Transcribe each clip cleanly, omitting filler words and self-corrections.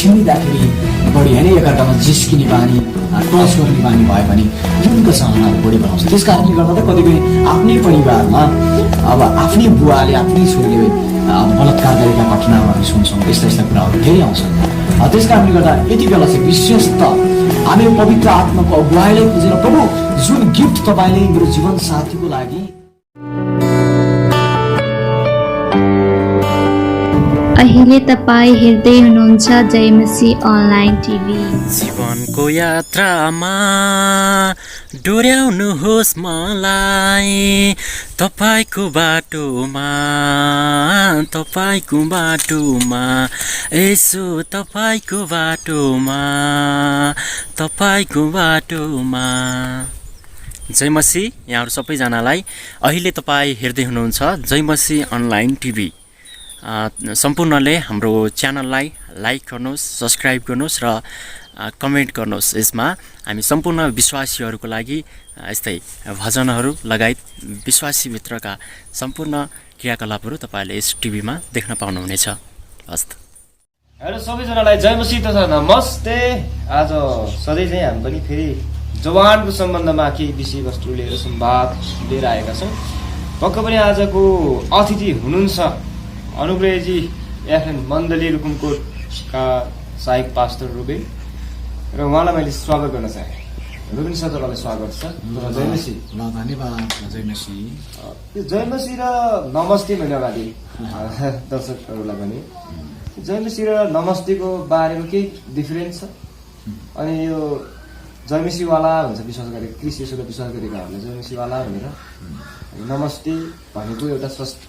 छिन्दिँदाखेरि बढी होइन एकअर्कामा जिस्किने बानी टच गर्ने बानी भए पनि युगको चाहनाहरू बढी बनाउँछ। त्यस कारणले गर्दा त कतिपय आफ्नै परिवारमा अब आफ्नै बुवाले आफ्नै छोरीले बलात्कार गरेका घटनाहरू हामी सुन्छौँ। यस्ता यस्ता कुराहरू धेरै आउँछन्। त्यस कारणले गर्दा यति बेला चाहिँ विशेष त हामी पवित्र आत्माको अगुवाईलाई खोजेर प्रभु जुन गिफ्ट तपाईँले मेरो जीवन साथीको लागि अहिले तपाईँ हेर्दै हुनुहुन्छ जय मसीह अनलाइन टिभी। जीवनको यात्रामा डोर्याउनुहोस् मलाई तपाईँको बाटोमा यसो तपाईँको बाटोमा। जय मसीह यहाँहरू सबैजनालाई। अहिले तपाईँ हेर्दै हुनुहुन्छ जय मसीह अनलाइन टिभी। सम्पूर्णले हाम्रो च्यानललाई लाइक गर्नुहोस्, सब्सक्राइब गर्नुहोस् र कमेन्ट गर्नुहोस्। यसमा हामी सम्पूर्ण विश्वासीहरूको लागि यस्तै भजनहरू लगायत विश्वासीभित्रका सम्पूर्ण क्रियाकलापहरू तपाईँले यस टिभीमा देख्न पाउनुहुनेछ। हस्त हेलो सबैजनालाई जय मसीह तथा नमस्ते। आज सधैँ चाहिँ हामी पनि फेरि जवानको सम्बन्धमा केही विषयवस्तु लिएर संवाद लिएर आएका छौँ। पक्क पनि आजको अतिथि हुनुहुन्छ अनुग्रहजी एफएन मण्डली रुकुमकोटका सहायक पास्टर रुबेन र उहाँलाई मैले स्वागत गर्न चाहेँ। रुबेन सर तपाईँलाई स्वागत छ। जय मसीह। धन्यवाद। जय मसीह। यो जय मसीह र नमस्ते मैले अगाडि दर्शकहरूलाई भने जय मसीह र नमस्तेको बारेमा केही डिफरेन्स छ। अनि यो जय मसीहवाला भन्छ विश्वास गरेको क्रिस्ट येशूलाई विश्वास गरेकाहरूलाई जय मसीहवाला भनेर, नमस्ते भनेको एउटा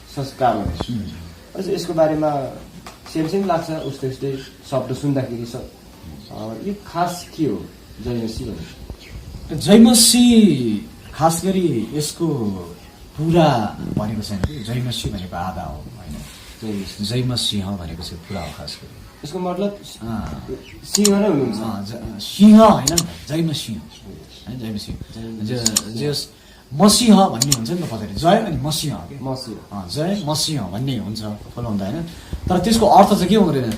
संस्कार हो। यसको बारेमा सेम लाग्छ उस्तै शब्द सुन्दाखेरि। यो खास के हो जय मसीह भने? जय मसीह खास गरी यसको पुरा भनेको छैन कि जय मसीह भनेको आधा हो होइन। जय मसीह भनेको चाहिँ पुरा हो। खास गरी यसको मतलब सिंह नै हुनुहुन्छ। सिंह होइन जय मसीह होइन। जय मसीह मसीह भन्ने हुन्छ नि त पछाडि जय अनि मसीह के जय मसीह भन्ने हुन्छ बोलाउँदा होइन। तर त्यसको अर्थ चाहिँ के हुँदैन।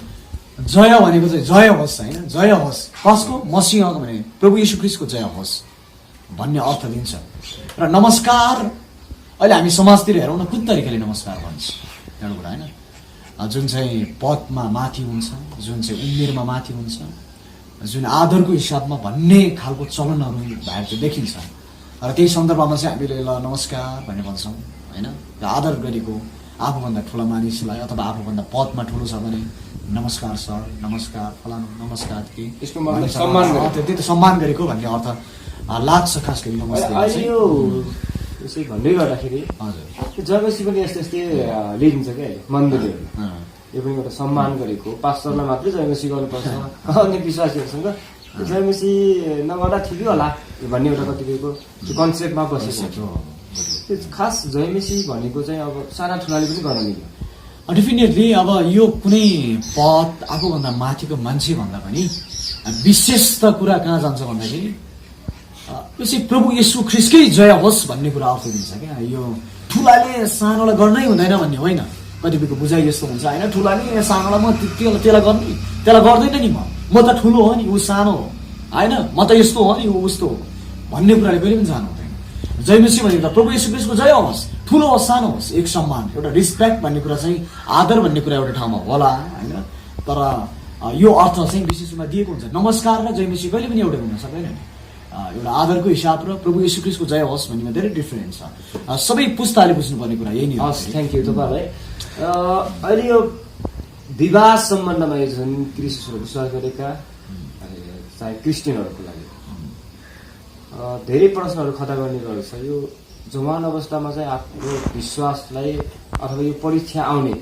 जय भनेको चाहिँ जय होस् होइन। जय होस् कसको? मसीहको भने प्रभु येशू ख्रीष्टको जय होस् भन्ने अर्थ दिन्छ। र नमस्कार अहिले हामी समाजतिर हेरौँ न कुन तरिकाले नमस्कार भन्छ एउटा कुरा होइन। जुन चाहिँ पदमा माथि हुन्छ, जुन चाहिँ उमेरमा माथि हुन्छ, जुन आदरको हिसाबमा भन्ने खालको चलनहरू भएर चाहिँ देखिन्छ। र त्यही सन्दर्भमा चाहिँ हामीले ल नमस्कार भन्ने भन्छौँ होइन। आदर गरेको आफूभन्दा ठुलो मानिसलाई अथवा आफूभन्दा पदमा ठुलो छ भने नमस्कार सर, नमस्कार फलानु, नमस्कार के यसको मतलब सम्मान गरेको भन्ने अर्थ लाग्छ। खास गरी नमस्ते यसै भन्दै गर्दाखेरि हजुर जय मसीह पनि यस्तै लिइन्छ क्या मण्डलीहरू। यो पनि एउटा सम्मान गरेको पास्टरलाई मात्रै जय मसीह गर्नुपर्छ अन्य विश्वासीहरूसँग जय मसीह नगर्दा ठिकै होला भन्ने एउटा कतिपयको कन्सेप्टमा बसेको छ। खास जय मसीह भनेको चाहिँ अब साना ठुलाले पनि गर्न मिल्यो डेफिनेटली। अब यो कुनै पद आफूभन्दा माथिको मान्छे भन्दा पनि विशेष त कुरा कहाँ जान्छ भन्दाखेरि यो चाहिँ प्रभु येशू ख्रीष्टकै जय होस् भन्ने कुरा अर्थ दिन्छ क्या। यो ठुलाले सानोलाई गर्नै हुँदैन भन्ने होइन। कतिपयको बुझाइ यस्तो हुन्छ होइन, ठुलाले सानोलाई म त्यसलाई गर्ने त्यसलाई गर्दैन नि, म त ठुलो हो नि ऊ सानो हो होइन, म त यस्तो हो नि ऊ उस्तो हो भन्ने कुराले कहिले पनि जानु हुँदैन। जय मसीह भनेको प्रभु येशू ख्रीष्टको जय होस्, ठुलो होस् सानो होस्, एक सम्मान एउटा रिस्पेक्ट भन्ने कुरा चाहिँ आदर भन्ने कुरा एउटा ठाउँमा होला होइन। तर यो अर्थ चाहिँ विशेष रूपमा दिएको हुन्छ। नमस्कार र जय मसीह कहिले पनि एउटै हुन सक्दैन नि। एउटा आदरको हिसाब र प्रभु येशू ख्रीष्टको जय होस् भन्नेमा धेरै डिफरेन्स छ। सबै पुस्ताले बुझ्नुपर्ने कुरा यही नै हो। थ्याङ्क यू तपाईँलाई। अहिले यो विवाह सम्बन्धमा यो जुन क्रिस्चियनहरू विश्वास गरेका चाहे क्रिस्चियनहरूको लागि धेरै प्रश्नहरू खडा गर्ने गर्छ। यो जवान अवस्थामा चाहिँ आफ्नो विश्वासलाई अथवा यो परीक्षा आउने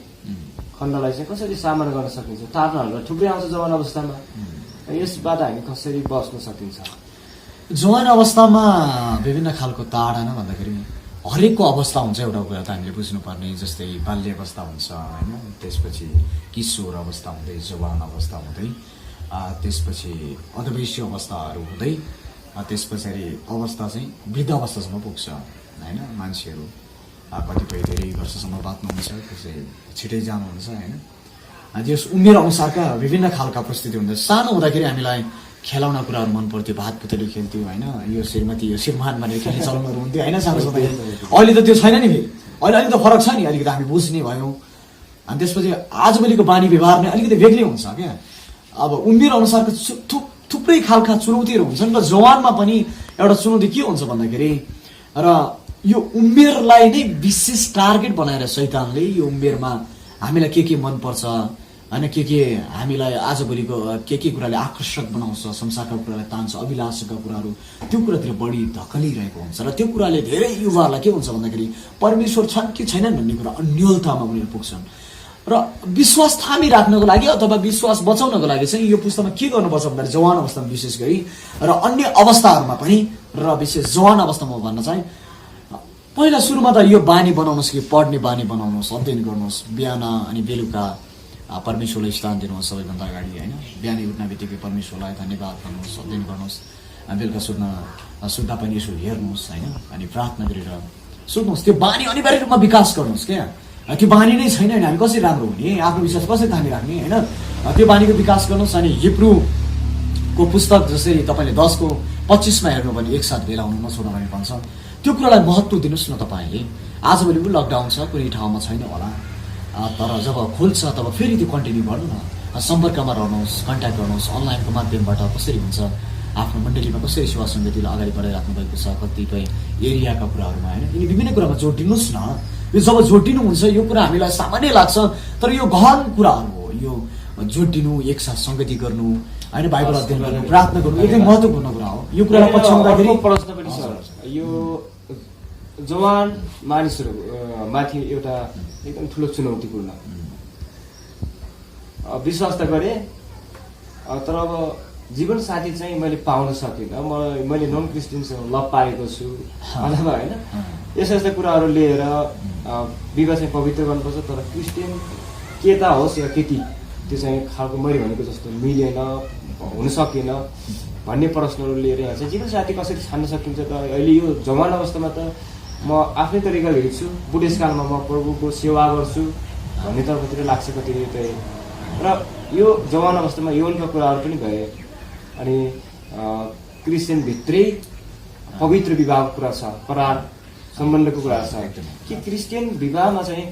खण्डलाई चाहिँ कसरी सामना गर्न सकिन्छ? ताराहरूलाई थुप्रै आउँछ जवान अवस्थामा, यसबाट हामी कसरी बस्न सकिन्छ? जवान अवस्थामा विभिन्न खालको ताडना भन्दाखेरि हरेकको अवस्था हुन्छ एउटा कुरा त हामीले बुझ्नुपर्ने। जस्तै बाल्य अवस्था हुन्छ होइन, त्यसपछि किशोर अवस्था हुँदै जवान अवस्था हुँदै त्यसपछि अधवेश्य अवस्थाहरू हुँदै त्यस पछाडि अवस्था चाहिँ वृद्ध अवस्थासम्म पुग्छ होइन। मान्छेहरू कतिपय धेरै वर्षसम्म बाँच्नुहुन्छ, त्यसै छिटै जानुहुन्छ होइन। त्यस उमेर अनुसारका विभिन्न खालका प्रस्तुति हुन्छ। सानो हुँदाखेरि हामीलाई खेलाउना कुराहरू मन पर्थ्यो, भात पुतली खेल्थ्यौँ होइन, यो श्रीमती यो श्रीमान भनेर खेल्ने चलनहरू हुन्थ्यो होइन सानो छँदाखेरि। अहिले त त्यो छैन नि फेरि, अहिले अलिक त फरक छ नि, अलिकति हामी बुझ्ने भयौँ। अनि त्यसपछि आजभोलिको बानी व्यवहार नै अलिकति बेग्लै हुन्छ क्या। अब उमेर अनुसारको थुप्रै खालका चुनौतीहरू हुन्छन् र जवानमा पनि एउटा चुनौती के हुन्छ भन्दाखेरि र यो उमेरलाई नै विशेष टार्गेट बनाएर शैतानले यो उमेरमा हामीलाई के मनपर्छ होइन, के हामीलाई आजभोलिको के कुराले आकर्षक बनाउँछ, संसारका कुरालाई तान्छ, अभिलाषका कुराहरू त्यो कुरातिर बढी धकलिरहेको हुन्छ र त्यो कुराले धेरै युवाहरूलाई के हुन्छ भन्दाखेरि परमेश्वर छन् कि छैनन् भन्ने कुरा अन्यलतामा उनीहरू पुग्छन्। र विश्वास थामिराख्नको लागि अथवा विश्वास बचाउनको लागि चाहिँ यो पुस्तकमा के गर्नुपर्छ भन्दाखेरि जवान अवस्थामा विशेष गरी र अन्य अवस्थाहरूमा पनि र विशेष जवान अवस्थामा भन्न चाहिँ पहिला सुरुमा त यो बानी बनाउनुहोस् कि पढ्ने बानी बनाउनुहोस्, अध्ययन गर्नुहोस्, बिहान अनि बेलुका परमेश्वरलाई स्थान दिनुहोस् सबैभन्दा अगाडि होइन। बिहानै उठ्न बित्तिकै परमेश्वरलाई धन्यवाद गर्नुहोस्, अध्ययन गर्नुहोस्, बेलुका सुत्दा पनि यसो हेर्नुहोस् होइन, अनि प्रार्थना गरेर सुत्नुहोस्। त्यो बानी अनिवार्य रूपमा विकास गर्नुहोस् क्या। त्यो बानी नै छैन भने हामी कसरी राम्रो हुने, आफ्नो विश्वास कसरी थामिराख्ने होइन। त्यो बानीको विकास गर्नुहोस्। अनि हिब्रूको पुस्तक जसरी तपाईँले 10:25 हेर्नु भने एकसाथ भेला हुनु नछोड भने भन्छ, त्यो कुरालाई महत्त्व दिनुहोस् न तपाईँले। आजभोलि पनि लकडाउन छ, कुनै ठाउँमा छैन होला, तर जब खोल्छ तब फेरि त्यो कन्टिन्यू गर्नु न, सम्पर्कमा रहनुहोस्, कन्ट्याक्ट गर्नुहोस्। अनलाइनको माध्यमबाट कसरी हुन्छ, आफ्नो मण्डलीमा कसरी सेवा सङ्गतिलाई अगाडि बढाइराख्नु भएको छ, कतिपय एरियाका कुराहरूमा होइन, यिनी विभिन्न कुरामा जोड दिनुहोस् न। यो जब जोड दिनुहुन्छ यो कुरा हामीलाई सामान्य लाग्छ, तर यो गहन कुराहरू हो। यो जोड दिनु, एकसाथ सङ्गति गर्नु होइन, बाइबल अध्ययन गर्नु, प्रार्थना गर्नु एकदम महत्त्वपूर्ण कुरा हो। यो कुरालाई पछ्याउँदाखेरि प्रश्न पनि छ, यो जवान मानिसहरू माथि एउटा एकदम ठुलो चुनौतीपूर्ण विश्वास त गरेँ, तर अब जीवन साथी चाहिँ मैले पाउन सकिनँ। मैले नन क्रिस्चियनसँग लभ पाएको छु अथवा होइन, यस्ता यस्ता कुराहरू लिएर विवाह चाहिँ पवित्र गर्नुपर्छ, तर क्रिस्चियन केटा होस् या केटी त्यो चाहिँ खालको मैले भनेको जस्तो मिलेन, हुन सकेन भन्ने प्रश्नहरू लिएर यहाँ चाहिँ जीवन साथी कसरी छान्न सकिन्छ त। अहिले यो जवान अवस्थामा त म आफ्नै तरिकाले हेर्छु, बुढेसकालमा म प्रभुको सेवा गर्छु भन्ने तर्फतिर लाग्छ कति चाहिँ। र यो जवान अवस्थामा यौनका कुराहरू पनि भए, अनि क्रिस्चियनभित्रै पवित्र विवाहको कुरा छ, करार सम्बन्धको कुरा छ कि क्रिस्चियन विवाहमा चाहिँ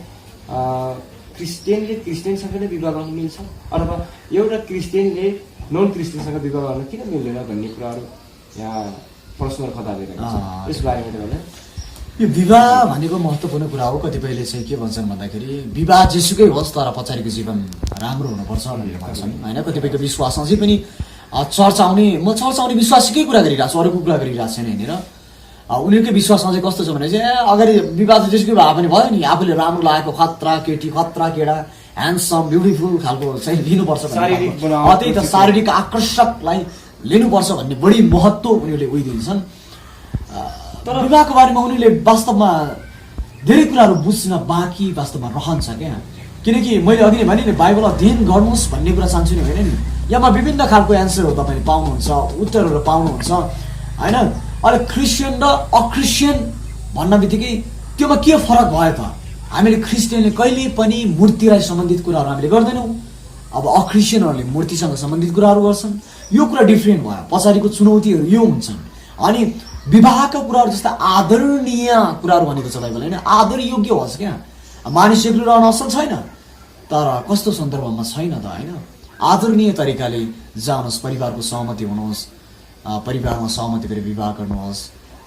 क्रिस्चियनले क्रिस्चियनसँग नै विवाह गर्न मिल्छ अथवा एउटा क्रिस्चियनले नन क्रिस्चियनसँग विवाह गर्न किन मिल्दैन भन्ने कुराहरू यहाँ प्रश्नहरू खतालिरहेको छ। यस बारेमा भने यो विवाह भनेको महत्त्वपूर्ण कुरा हो। कतिपयले चाहिँ के भन्छन् भन्दाखेरि विवाह जेसुकै होस् तर पछाडिको जीवन राम्रो हुनुपर्छ भनेर भन्छन् होइन। कतिपयको विश्वास अझै पनि चर्च आउने, म चर्च आउने विश्वासकै कुरा गरिरहेको छु, अरूको कुरा गरिरहेको छैन यहाँनिर। उनीहरूकै विश्वास अझै कस्तो छ भने चाहिँ अगाडि विवाह त जेसुकै भए पनि भयो नि, आफूले राम्रो लागेको खतरा केटी खतरा केटा ह्यान्डसम ब्युटिफुल खालको चाहिँ लिनुपर्छ, त्यही त शारीरिक आकर्षकलाई लिनुपर्छ भन्ने बढी महत्त्व उनीहरूले उहिदिन्छन्। तर विवाहको बारेमा उनीहरूले वास्तवमा धेरै कुराहरू बुझ्न बाँकी वास्तवमा रहन्छ क्या। किनकि मैले अघि नै भने नि बाइबल अध्ययन गर्नुहोस् भन्ने कुरा चाहन्छु नि होइन नि, यामा विभिन्न खालको एन्सरहरू तपाईँले पाउनुहुन्छ, उत्तरहरू पाउनुहुन्छ होइन। अहिले क्रिस्चियन र अक्रिस्चियन भन्न बित्तिकै त्योमा के फरक भयो त? हामीले क्रिस्चियनले कहिले पनि मूर्तिलाई सम्बन्धित कुराहरू हामीले गर्दैनौँ, अब अक्रिस्चियनहरूले मूर्तिसँग सम्बन्धित कुराहरू गर्छन्। यो कुरा डिफ्रेन्ट भयो, पछाडिको चुनौतीहरू यो हुन्छन्। अनि विवाहका कुराहरू जस्ता आदरणीय कुराहरू भनेको छ बाइबल होइन, आदर योग्य होस् क्या। मानिस एक्लै रहन असल छैन, तर कस्तो सन्दर्भमा छैन त होइन। आदरणीय तरिकाले जानुहोस्, परिवारको सहमति हुनुहोस्, परिवारमा सहमति गरेर विवाह गर्नुहोस्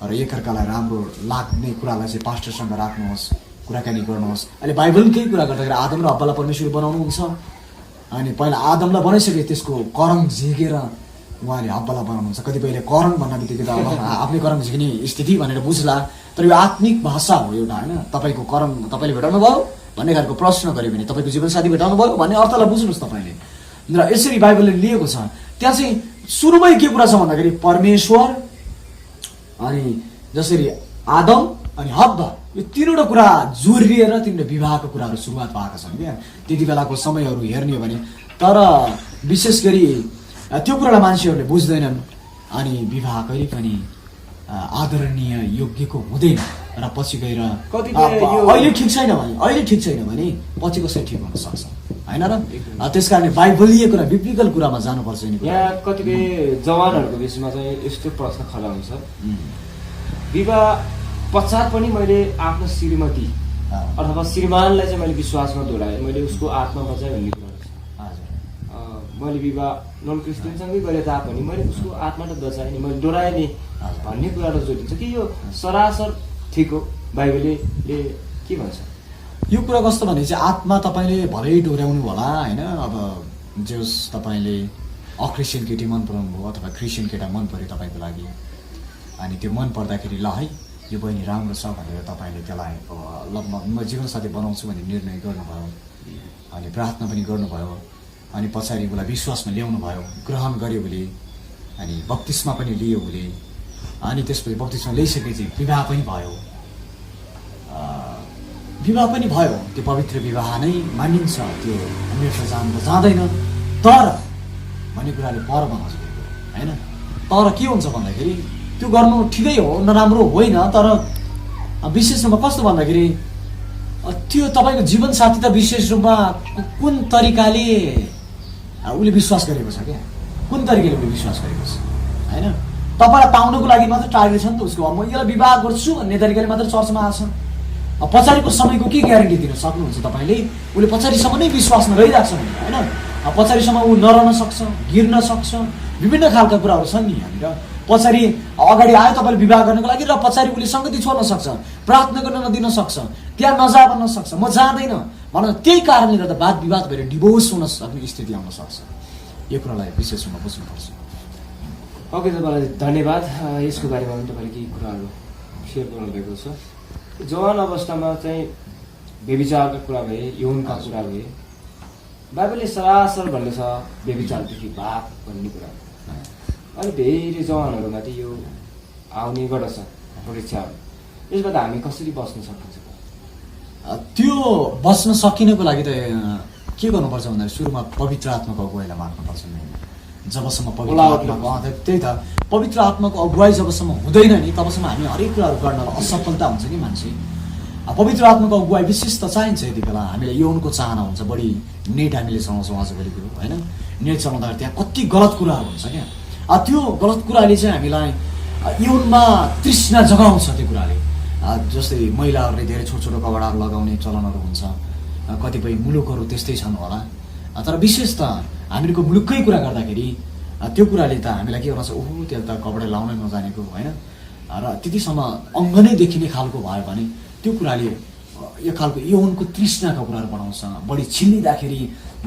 र एकअर्कालाई राम्रो लाग्ने कुरालाई चाहिँ पास्टरसँग राख्नुहोस्, कुराकानी गर्नुहोस्। अहिले बाइबलकै कुरा गर्दाखेरि आदम र हव्वालाई परमेश्वर बनाउनुहुन्छ, अनि पहिला आदमलाई बनाइसके त्यसको करङ झिकेर उहाँले हव्वालाई बनाउनुहुन्छ। कतिपयले करङ भन्न बित्तिकै त अब आफ्नै करङ झिक्ने स्थिति भनेर बुझ्ला, तर यो आत्मिक भाषा हो एउटा होइन। तपाईँको करङ तपाईँले भेटाउनु भयो भन्ने खालको प्रश्न गऱ्यो भने तपाईँको जीवनसाथी भेटाउनु भयो भन्ने अर्थलाई बुझ्नुहोस् तपाईँले। र यसरी बाइबलले लिएको छ। त्यहाँ चाहिँ सुरुमै के कुरा छ भन्दाखेरि परमेश्वर अनि जसरी आदम अनि हव्वा यो तीनवटा कुरा जोडिएर तिनीहरू विवाहको कुराहरू सुरुवात भएका छन् क्या। त्यति बेलाको समयहरू हेर्ने हो भने, तर विशेष गरी त्यो कुरालाई मान्छेहरूले बुझ्दैनन् अनि विवाह कहिले पनि आदरणीय योग्यको हुँदैन र पछि गएर अहिले ठिक छैन भने पछि कसरी ठिक हुन सक्छ। होइन र त्यस कारणले बाइबलीय कुरा बिब्लिकल कुरामा जानुपर्छ नि। यहाँ कतिपय जवानहरूको बिचमा चाहिँ यस्तो प्रश्न खडा हुन्छ, विवाह पश्चात पनि मैले आफ्नो श्रीमती अथवा श्रीमानलाई चाहिँ मैले विश्वासमा दोहोऱ्याएँ, मैले उसको आत्मा बचाएँ भन्ने कुरा छ। मैले विवाह नन क्रिस्चियनसँगै गरेँ तापनि मैले उसको आत्मा त बचाएँ नि, मैले डोराएँ नि भन्ने कुरा त जोडिन्छ कि यो सरासर ठिक हो? बाइबलले के भन्छ? यो कुरा कस्तो भने चाहिँ आत्मा तपाईँले भलै डोर्याउनु होला होइन। अब जस तपाईँले अक्रिस्चियन केटी मन पराउनु भयो अथवा क्रिस्चियन केटा मन पऱ्यो तपाईँको लागि, अनि त्यो मन पर्दाखेरि ल है यो बहिनी राम्रो छ भनेर तपाईँले त्यसलाई ल म जीवनसाथी बनाउँछु भन्ने निर्णय गर्नुभयो, अनि प्रार्थना पनि गर्नुभयो, अनि पछाडि उसलाई विश्वासमा ल्याउनु भयो, ग्रहण गर्यो उसले, अनि बत्तिस्मा पनि लियो उसले, अनि त्यसपछि बत्तिस्मा ल्याइसकेपछि विवाह पनि भयो। विवाह पनि भयो, त्यो पवित्र विवाह नै मानिन्छ, त्यो अन्यथा जाँदैन। तर भन्ने कुराले पर बनाउँछ होइन। तर के हुन्छ भन्दाखेरि त्यो गर्नु ठिकै हो, नराम्रो होइन, तर विशेष रूपमा कस्तो भन्दाखेरि त्यो तपाईँको जीवनसाथी त विशेष रूपमा कुन तरिकाले उसले विश्वास गरेको छ क्या, कुन तरिकाले उसले विश्वास गरेको छ होइन। तपाईँलाई पाउनुको लागि मात्र टार्गेट छ नि त उसको, म यसलाई विवाह गर्छु भन्ने तरिकाले मात्र चर्चमा आएको छ। पछाडिको समयको के ग्यारेन्टी दिन सक्नुहुन्छ तपाईँले? उसले पछाडिसम्म नै विश्वासमा रहिरहेको छ भने होइन, पछाडिसम्म ऊ नरहन सक्छ, गिर्न सक्छ, विभिन्न खालका कुराहरू छन् नि यहाँनिर। पछाडि अगाडि आयो तपाईँले विवाह गर्नको लागि र पछाडि उसले सङ्गति छोड्न सक्छ, प्रार्थना गर्न नदिन सक्छ, त्यहाँ नजा बन्न सक्छ, म जाँदैन भन। त्यही कारणले गर्दा वाद विवाद भएर डिभोर्स हुन सक्ने स्थिति आउन सक्छ। यो कुरालाई विशेष रूपमा बुझ्नुपर्छ। ओके, तपाईँलाई धन्यवाद। यसको बारेमा पनि तपाईँले केही कुराहरू सेयर गर्नुभएको छ। जवान अवस्थामा चाहिँ व्यभिचारका कुरा भए, यौनका कुरा भए, बाइबलले सरासर भन्ने छ व्यभिचारदेखि भाग भन्ने कुरा। अनि धेरै जवानहरूमाथि यो आउने गर्दछ परीक्षाहरू, यसबाट हामी कसरी बस्न सकिन्छ? त्यो बस्न सकिनको लागि त के गर्नुपर्छ भन्दाखेरि सुरुमा पवित्र आत्माको अगुवाईलाई माग्नुपर्छ नि। जबसम्म पवित्र आत्माको त्यही त पवित्र आत्माको अगुवाई जबसम्म हुँदैन नि तबसम्म हामी हरेक कुराहरू गर्न असफलता हुन्छ कि मान्छे। पवित्र आत्माको अगुवाई विशेष त चाहिन्छ। यति बेला हामीलाई यौनको चाहना हुन्छ, बढी नेट हामीले चलाउँछौँ आजभोलिको होइन। नेट चलाउँदाखेरि त्यहाँ कति गलत कुराहरू हुन्छ क्या। त्यो गलत कुराले चाहिँ हामीलाई यौनमा तृष्णा जगाउँछ। त्यो कुराले जस्तै महिलाहरूले धेरै छोटो छोटो कपडाहरू लगाउने चलनहरू हुन्छ, कतिपय मुलुकहरू त्यस्तै छन् होला। तर विशेष त हामीहरूको मुलुककै कुरा गर्दाखेरि त्यो कुराले त हामीलाई के गर्छ, ओहो त्यो त कपडा लाउनै नजानेको होइन, र त्यतिसम्म अङ्ग नै देखिने खालको भयो भने त्यो कुराले यो खालको यौनको तृष्णाको कुराहरू बढाउँछ। बढी छिल्लिँदाखेरि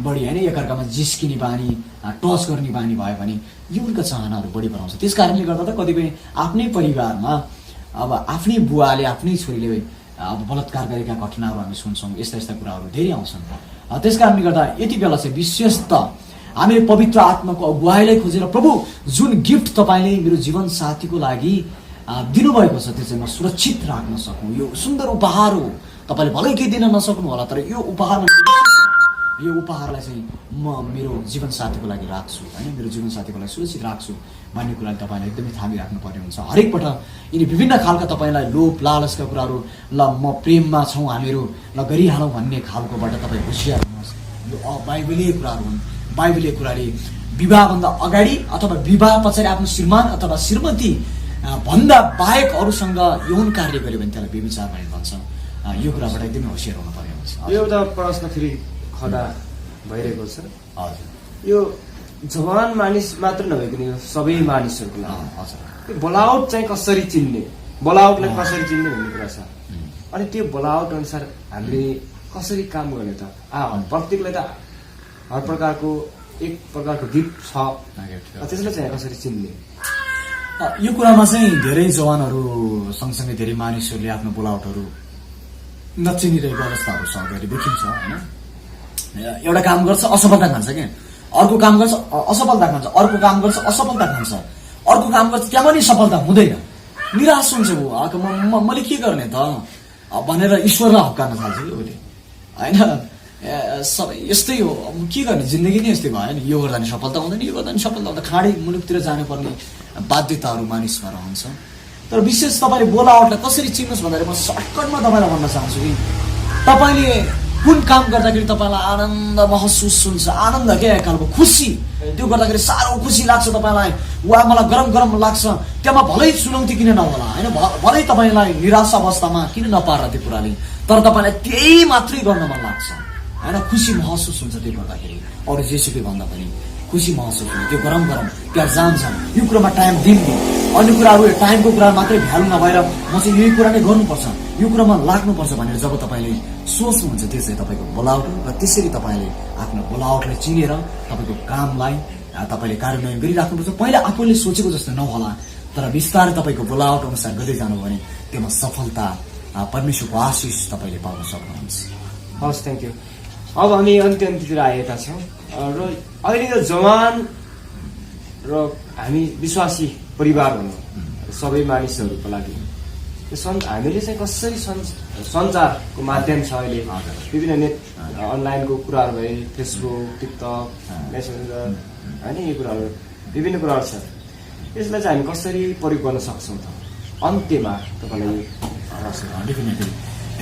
बढी होइन एकअर्कामा जिस्किने बानी, टच गर्ने बानी भयो भने यौनका चाहनाहरू बढी बढाउँछ। त्यस कारणले गर्दा त कतिपय आफ्नै परिवारमा अब आफ्नै बुवाले आफ्नै छोरीले अब बलात्कार गरेका घटनाहरू हामी सुन्छौँ। यस्ता यस्ता कुराहरू धेरै आउँछन्। त्यस कारणले गर्दा यति बेला चाहिँ विशेष त हामीले पवित्र आत्माको अगुवाईलाई खोजेर प्रभु जुन गिफ्ट तपाईँले मेरो जीवन साथीको लागि दिनुभएको छ त्यो चाहिँ म सुरक्षित राख्न सकौँ। यो सुन्दर उपहार हो, तपाईँले भलै केही दिन नसक्नु होला, तर यो उपहारमा यो उपहारलाई चाहिँ म मेरो जीवन साथीको लागि राख्छु होइन, मेरो जीवन साथीको लागि सुरक्षित राख्छु भन्ने कुराले तपाईँलाई एकदमै थामिराख्नुपर्ने हुन्छ। हरेकपल्ट यिनी विभिन्न खालका तपाईँलाई लोभ लालचका कुराहरू, ल म प्रेममा छौँ हामीहरू, ल गरिहालौँ भन्ने खालकोबाट तपाईँ होसियार हुनुहोस्। यो अबाइबलीय कुराहरू हुन्। बाइबलीय कुराले विवाहभन्दा अगाडि अथवा विवाह पछाडि आफ्नो श्रीमान अथवा श्रीमती भन्दा बाहेक अरूसँग यौन कार्य गर्यो भने त्यसलाई व्यभिचार भनेर भन्छ। यो कुराबाट एकदमै होसियार हुनुपर्ने हुन्छ। यो एउटा प्रश्न फेरि खडा भइरहेको छ। हजुर, यो जवान मानिस मात्र नभइकन यो सबै मानिसहरूको लागि हजुर बोलावट चाहिँ कसरी चिन्ने, बोलावटलाई कसरी चिन्ने भन्ने कुरा छ। अनि त्यो बोलावट अनुसार हामीले कसरी काम गर्ने त? प्रत्येकलाई त हर प्रकारको एक प्रकारको गिफ्ट छ, त्यसलाई चाहिँ कसरी चिन्ने? यो कुरामा चाहिँ धेरै जवानहरू सँगसँगै धेरै मानिसहरूले आफ्नो बोलावटहरू नचिनिरहेको अवस्थाहरू सधैँ देखिन्छ होइन। एउटा काम गर्छ असफलता खान्छ क्या, अर्को काम गर्छ असफलता खान्छ, अर्को काम गर्छ असफलता खान्छ, अर्को काम गर्छ त्यहाँ पनि सफलता हुँदैन, निराश हुन्छ ऊ। मैले के गर्ने त भनेर ईश्वरलाई हप्काउन थाल्छ कि उसले होइन। सबै यस्तै हो, अब के गर्ने, जिन्दगी नै यस्तै भयो नि। यो गर्दा नि सफलता हुँदैन, यो गर्दा नि सफलता हुँदैन, खाडी मुलुकतिर जानुपर्ने बाध्यताहरू मानिसमा रहन्छ। तर विशेष तपाईँले बोलावटलाई कसरी चिन्नुहोस् भन्दाखेरि म सर्टकटमा तपाईँलाई भन्न चाहन्छु कि तपाईँले कुन काम गर्दाखेरि तपाईँलाई आनन्द महसुस हुन्छ, आनन्द के एक खालको खुसी, त्यो गर्दाखेरि साह्रो खुसी लाग्छ तपाईँलाई, वा मलाई गरम गरम लाग्छ, त्यहाँ भलै चुनौती किन नहोला होइन, भलै तपाईँलाई निराश अवस्थामा किन नपार्ला त्यो कुराले, तर तपाईँलाई त्यही मात्रै गर्न मन लाग्छ होइन, खुसी महसुस हुन्छ त्यो गर्दाखेरि, अरू जेसुकै भन्दा पनि खुसी महसुस हुन्छ, त्यो गरम गरम त्यहाँ जान्छ, यो कुरामा टाइम दिने, अन्य कुराहरू टाइमको कुरा मात्रै भ्यालु नभएर म चाहिँ यही कुरा नै गर्नुपर्छ, यो कुरामा लाग्नुपर्छ भनेर जब तपाईँले सोच्नुहुन्छ, त्यो चाहिँ तपाईँको बोलावट हो, र त्यसरी तपाईँले आफ्नो बोलावटलाई चिनेर तपाईँको कामलाई तपाईँले कार्यान्वयन गरिराख्नुपर्छ। पहिला आफूले सोचेको जस्तो नहोला, तर बिस्तारै तपाईँको बोलावट अनुसार गर्दै जानु भने त्यसमा सफलता, परमेश्वरको आशिष तपाईँले पाउन सक्नुहुन्छ। हस्, थ्याङ्क यू। अब हामी अन्त्यतिर आएका छौँ र अहिलेको जवान र हामी विश्वासी परिवार हुनु सबै मानिसहरूको लागि हामीले चाहिँ कसरी सञ्चारको माध्यम छ अहिले, विभिन्न नेट अनलाइनको कुराहरू भए, फेसबुक, टिकटक, मेसेन्जर होइन, यो कुराहरू विभिन्न कुराहरू छ, यसलाई चाहिँ हामी कसरी प्रयोग गर्न सक्छौँ त? अन्त्यमा तपाईँलाई डेफिनेटली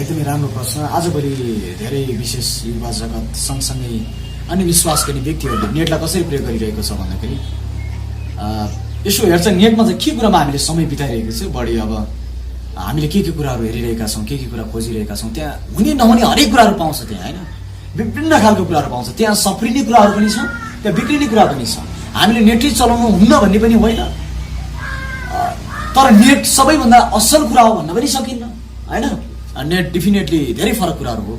एकदमै राम्रो प्रश्न। आजभोलि धेरै विशेष युवा जगत सँगसँगै अन्य विश्वास गर्ने व्यक्तिहरूले नेटलाई कसरी प्रयोग गरिरहेको छ भन्दाखेरि यसो हेर्छ नेटमा चाहिँ के कुरामा हामीले समय बिताइरहेको छ बढी, अब हामीले के कुराहरू हेरिरहेका छौँ, के कुरा खोजिरहेका छौँ, त्यहाँ हुने नहुने हरेक कुराहरू पाउँछ त्यहाँ होइन, विभिन्न खालको कुराहरू पाउँछ त्यहाँ, सप्रिने कुराहरू पनि छ, त्यहाँ बिग्रिने कुरा पनि छ। हामीले नेटै चलाउनु हुन्न भन्ने पनि होइन, तर नेट सबैभन्दा असल कुरा हो भन्न पनि सकिन्न होइन, नेट डेफिनेटली धेरै फरक कुराहरू हो।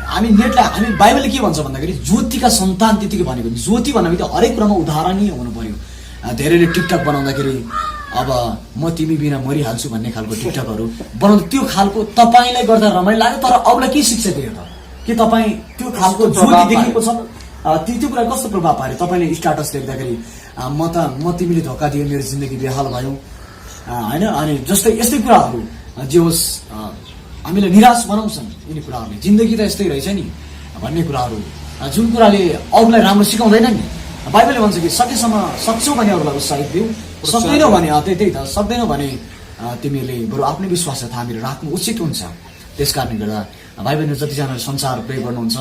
हामी नेटलाई हामी बाइबलले के भन्छ भन्दाखेरि ज्योतिका सन्तान त्यतिकै भनेको, ज्योति भन्नाले त हरेक कुरामा उदाहरणीय हुनु पर्यो। धेरैले टिकटक बनाउँदाखेरि अब म तिमी बिना मरिहाल्छु भन्ने खालको टिकटकहरू बनाउँदा त्यो खालको तपाईँलाई गर्दा रमाइलो लाग्यो, तर अरूलाई के शिक्षा दियो त? के तपाईँ त्यो खालको ज्योति देखेको छ? त्यो कुरा कस्तो प्रभाव पार्यो? तपाईँले स्टाटस देख्दाखेरि म तिमीले धोका दियो, मेरो जिन्दगी बेहाल भयो होइन, अनि जस्तै यस्तै कुराहरू जे होस् हामीलाई निराश बनाउँछन् यिनी कुराहरूले, जिन्दगी त यस्तै रहेछ नि भन्ने कुराहरू, जुन कुराले अरूलाई राम्रो सिकाउँदैन नि। बाइबलले भन्छ कि सकेसम्म सक्छौ भने अरूलाई उत्साहित दिऊ, सक्दैनौ भने त्यही त सक्दैनौ भने तिमीले बरु आफ्नै विश्वासलाई थामेर राख्नु उचित हुन्छ। त्यस कारणले गर्दा बाइबलले जतिजनाले संसार प्रयोग गर्नुहुन्छ,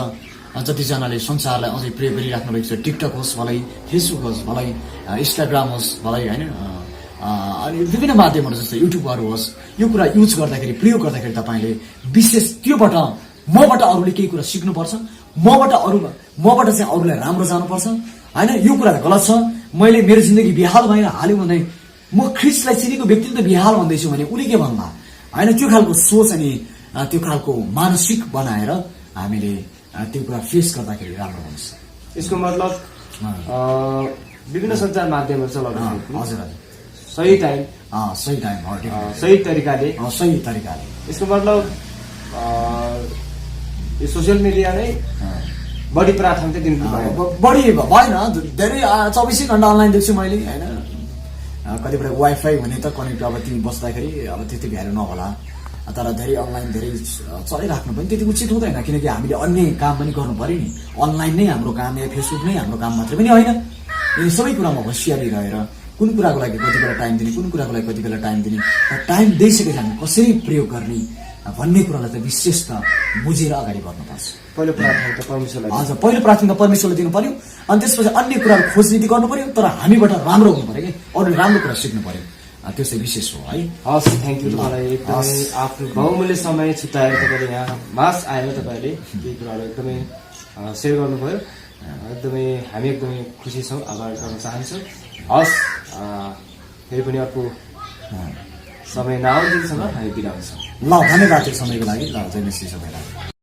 जतिजनाले संसारलाई अझै प्रयोग गरिराख्नु भएको छ, टिकटक होस् भलै, फेसबुक होस् भलै, इन्स्टाग्राम होस् भलै होइन, अनि विभिन्न माध्यमहरू जस्तै युट्युबहरू होस्, यो कुरा युज गर्दाखेरि प्रयोग गर्दाखेरि तपाईँले विशेष त्योबाट मबाट अरूले केही कुरा सिक्नुपर्छ, मबाट चाहिँ अरूलाई राम्रो जानुपर्छ होइन, यो कुरा गलत छ। मैले मेरो जिन्दगी बेहाल भएर हाल्यो भने म ख्रिस्टलाई चिनेको व्यक्तिले त बेहाल भन्दैछु भने उसले के भन्ला होइन, त्यो खालको सोच अनि त्यो खालको मानसिक बनाएर हामीले त्यो कुरा फेस गर्दाखेरि राम्रो हुन्छ। यसको मतलब विभिन्न सञ्चार माध्यमहरू चलाउँदाखेरि हजुर हजुर सही टाइम सही तरिकाले यसको मतलब यो सोसियल मिडिया नै बढी प्राथमिकता दिनु बढी भएन, धेरै 24 घण्टा अनलाइन देख्छु मैले होइन, कतिपय वाइफाई हुने त कनेक्ट अब तिमी बस्दाखेरि अब त्यति भ्यालु नहोला, तर धेरै अनलाइन धेरै चलाइराख्नु पनि त्यति उचित हुँदैन, किनकि हामीले अन्य काम पनि गर्नु पऱ्यो नि। अनलाइन नै हाम्रो काम या फेसबुक नै हाम्रो काम मात्रै पनि होइन, यी सबै कुरामा होसियारी रहेर कुन कुराको लागि कति बेला टाइम दिने, कुन कुराको लागि कति बेला टाइम दिने, टाइम दिइसकेपछि हामी कसरी प्रयोग गर्ने भन्ने कुरालाई त विशेष त बुझेर अगाडि बढ्नुपर्छ। पहिलो प्राथमिकता परमेश्वरलाई, हजुर पहिलो प्राथमिकता परमेश्वरलाई दिनु पर्यो, अनि त्यसपछि अन्य कुराहरू खोजनीति गर्नु पर्यो, तर हामीबाट राम्रो हुनु पर्यो कि अरूले राम्रो कुरा सिक्नु पर्यो, त्यो चाहिँ विशेष हो है। हस्, थ्याङ्क यू। तपाईँलाई एकदमै आफ्नो बहुमूल्य समय छुट्याएर तपाईँले यहाँ मास आएर तपाईँले केही कुराहरू एकदमै सेयर गर्नुभयो, एकदमै हामी एकदमै खुसी छौँ, आभार गर्न चाहन्छौँ। हस्, फेरि पनि अर्को समय नआउँदैसँग हामी बिदा हुन्छौँ। ल धन्यवाद समयको लागि। ल जय मसीह सबैलाई।